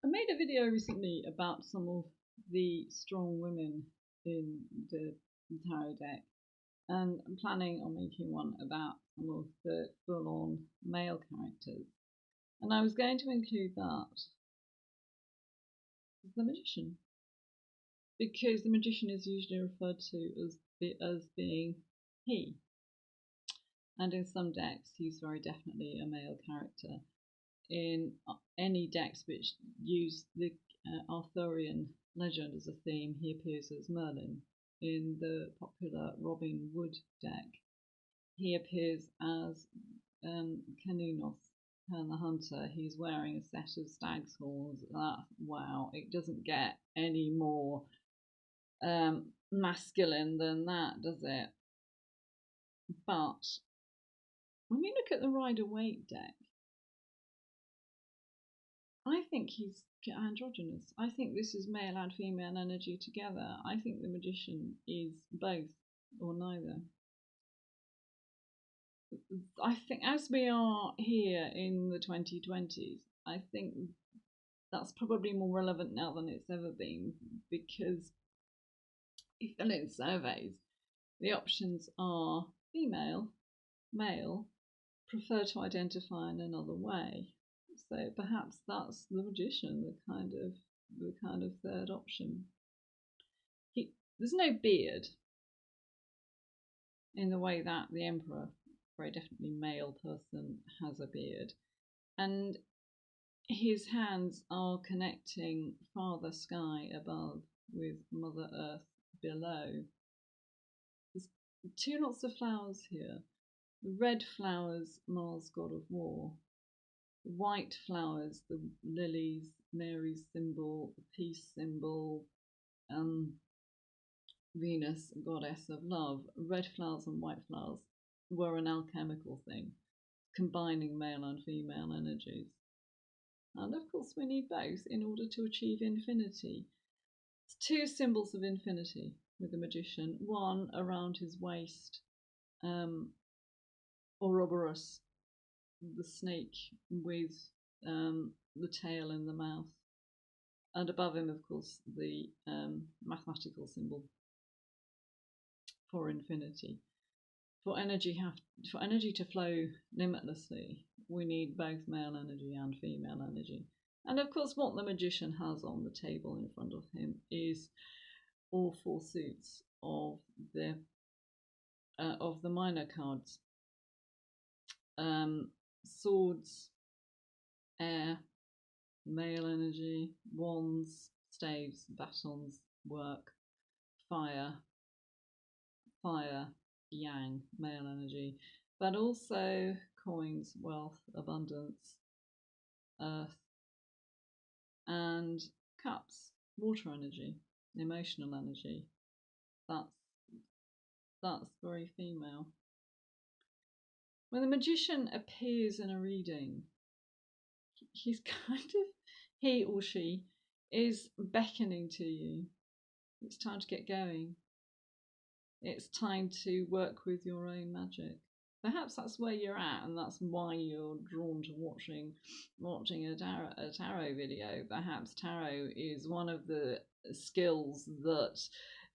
I made a video recently about some of the strong women in the tarot deck, and I'm planning on making one about some of the full-on male characters. And I was going to include that the magician, because the magician is usually referred to as being he, and in some decks he's very definitely a male character. In any decks which use the Arthurian legend as a theme, he appears as Merlin. In the popular Robin Hood deck, he appears as Canunos, Herne the Hunter. He's wearing a set of stag's horns. Wow, it doesn't get any more masculine than that, does it? But when you look at the Rider-Waite deck, I think he's androgynous. I think this is male and female energy together. I think the magician is both or neither. I think as we are here in the 2020s, I think that's probably more relevant now than it's ever been, because if you fill in surveys, the options are female, male, prefer to identify in another way. So perhaps that's the magician, the kind of third option. There's no beard in the way that the emperor, very definitely male person, has a beard, and his hands are connecting Father Sky above with Mother Earth below. There's two lots of flowers here. The red flowers, Mars, god of war. The white flowers, the lilies, Mary's symbol, the peace symbol, Venus, goddess of love. Red flowers and white flowers were an alchemical thing, combining male and female energies. And of course we need both in order to achieve infinity. It's two symbols of infinity with the magician. One around his waist, Ouroboros, the snake with the tail in the mouth, and above him, of course, the mathematical symbol for infinity. For energy to flow limitlessly, we need both male energy and female energy. And of course, what the magician has on the table in front of him is all four suits of the minor cards. Swords, air, male energy, wands, staves, batons, work, fire, yang, male energy, but also coins, wealth, abundance, earth, and cups, water energy, emotional energy. That's very female. When the magician appears in a reading, he's he or she is beckoning to you. It's time to get going. It's time to work with your own magic. Perhaps that's where you're at, and that's why you're drawn to watching a tarot video. Perhaps tarot is one of the skills that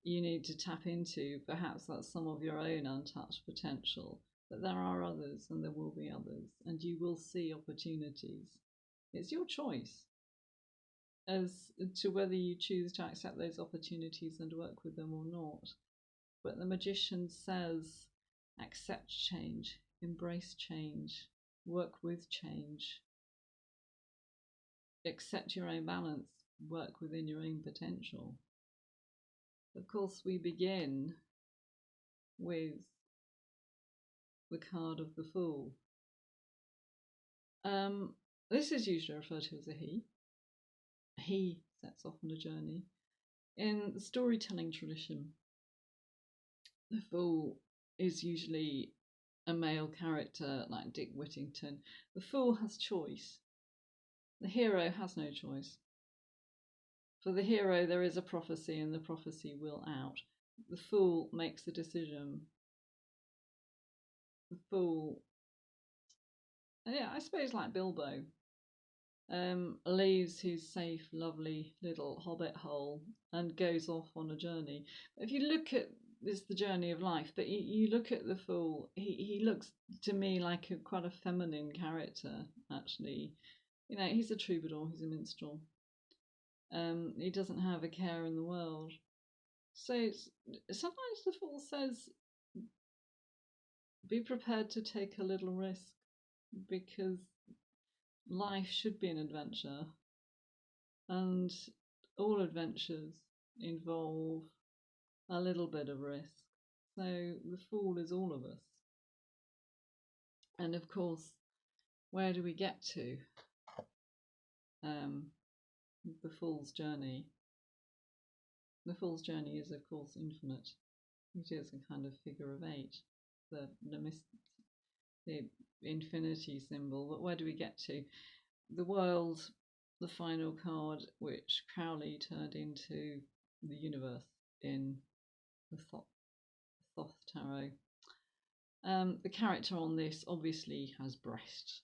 you need to tap into. Perhaps that's some of your own untapped potential. But there are others, and there will be others, and you will see opportunities. It's your choice as to whether you choose to accept those opportunities and work with them or not. But the magician says, accept change, embrace change, work with change, accept your own balance, work within your own potential. Of course, we begin with the card of the Fool. This is usually referred to as a he. He sets off on a journey. In the storytelling tradition, the Fool is usually a male character like Dick Whittington. The Fool has choice. The hero has no choice. For the hero, there is a prophecy, and the prophecy will out. The Fool makes a decision. The Fool, yeah, I suppose like Bilbo. leaves his safe, lovely little hobbit hole and goes off on a journey. If you look at this, the journey of life, but you look at the Fool, he looks to me like quite a feminine character, actually. You know, he's a troubadour, he's a minstrel. He doesn't have a care in the world. So sometimes the Fool says, be prepared to take a little risk, because life should be an adventure, and all adventures involve a little bit of risk. So the Fool is all of us. And of course, where do we get to? The Fool's journey. The Fool's journey is, of course, infinite. It is a kind of figure of eight, the infinity symbol. But where do we get to? The world, the final card, which Crowley turned into the universe in the Thoth Tarot. The character on this obviously has breast,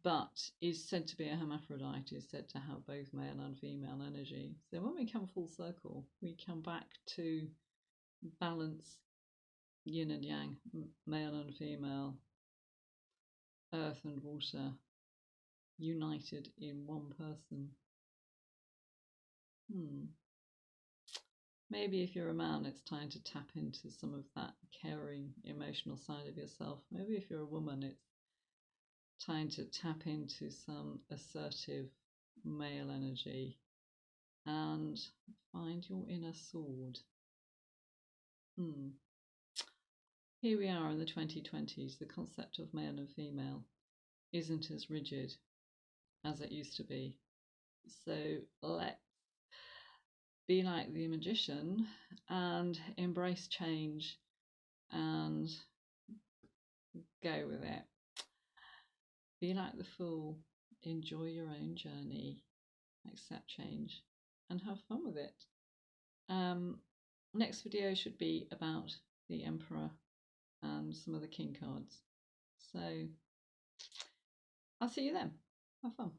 but is said to be a hermaphrodite, is said to have both male and female energy. So when we come full circle, we come back to balance, yin and yang, male and female, earth and water, united in one person. Maybe if you're a man, it's time to tap into some of that caring, emotional side of yourself. Maybe if you're a woman, it's time to tap into some assertive male energy and find your inner sword. Here we are in the 2020s. The concept of male and female isn't as rigid as it used to be. So let's be like the magician and embrace change and go with it. Be like the Fool, enjoy your own journey, accept change, and have fun with it. Next video should be about the Emperor and some of the King cards. So I'll see you then. Have fun.